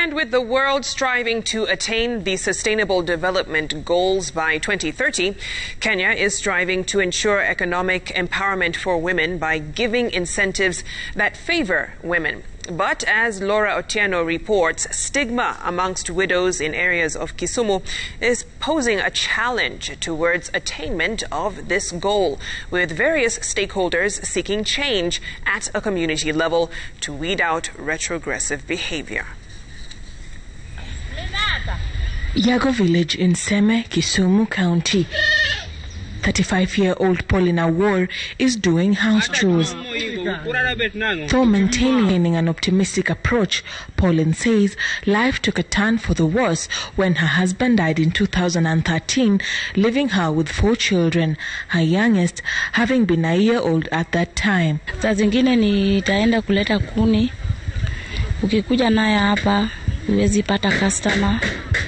And with the world striving to attain the Sustainable Development Goals by 2030, Kenya is striving to ensure economic empowerment for women by giving incentives that favor women. But as Laura Otieno reports, stigma amongst widows in areas of Kisumu is posing a challenge towards attainment of this goal, with various stakeholders seeking change at a community level to weed out retrogressive behavior. Yago village in Seme, Kisumu County. 35-year-old Paulina War is doing house chores. Though maintaining an optimistic approach, Pauline says life took a turn for the worse when her husband died in 2013, leaving her with 4 children, her youngest having been a year old at that time. Saa zingine nitaenda kuleta kuni, ukikuja naye hapa huwezi pata customer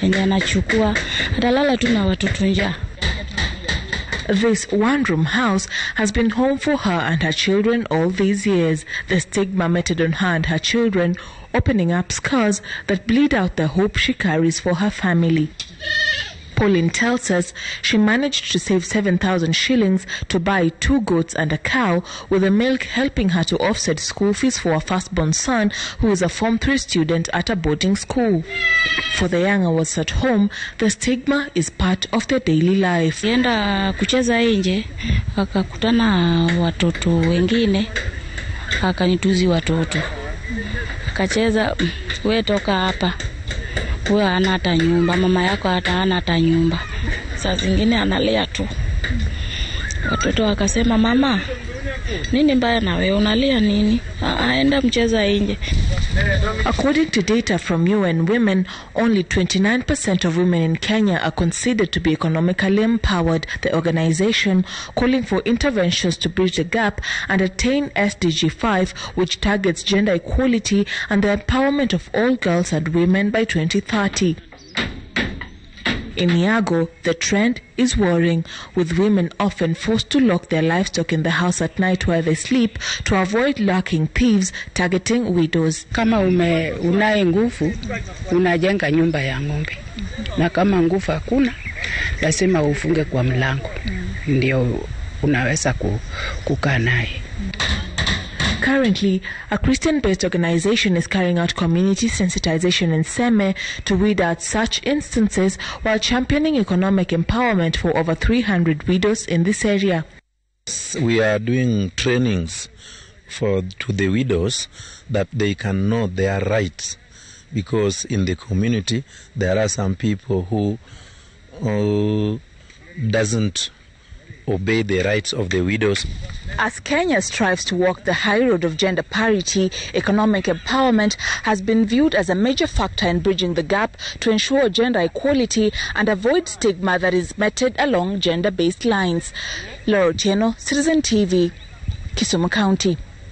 yenye anachukua, atalala tu na watoto njaa. This one-room house has been home for her and her children all these years. The stigma meted on her and her children, opening up scars that bleed out the hope she carries for her family. Pauline tells us she managed to save 7,000 shillings to buy 2 goats and a cow, with the milk helping her to offset school fees for her firstborn son, who is a Form 3 student at a boarding school. For the younger ones at home, the stigma is part of their daily life. Yenda kucheza nje, akakutana watoto wengine, akanituzi watoto. Akacheza, we toka hapa. Wewe hana hata nyumba, mama yako hana hata nyumba. Saa zingine analea tu. Watoto wakasema, mama, nini mbaya na wewe, unalia nini? Aenda mcheza nje. According to data from UN Women, only 29% of women in Kenya are considered to be economically empowered, the organization calling for interventions to bridge the gap and attain SDG 5, which targets gender equality and the empowerment of all girls and women by 2030. In Yago, the trend is worrying, with women often forced to lock their livestock in the house at night where they sleep to avoid lurking thieves targeting widows. Kama unaye nguvu, unajenga nyumba ya ng'ombe. Na kama nguvu hakuna, lazima ufunge kwa mlango. Ndio unaweza kukaa naye. Currently, a Christian-based organization is carrying out community sensitization in Seme to weed out such instances while championing economic empowerment for over 300 widows in this area. We are doing trainings to the widows that they can know their rights, because in the community there are some people who doesn't obey the rights of the widows. As Kenya strives to walk the high road of gender parity, economic empowerment has been viewed as a major factor in bridging the gap to ensure gender equality and avoid stigma that is meted along gender-based lines. Laura Otieno, Citizen TV, Kisumu County.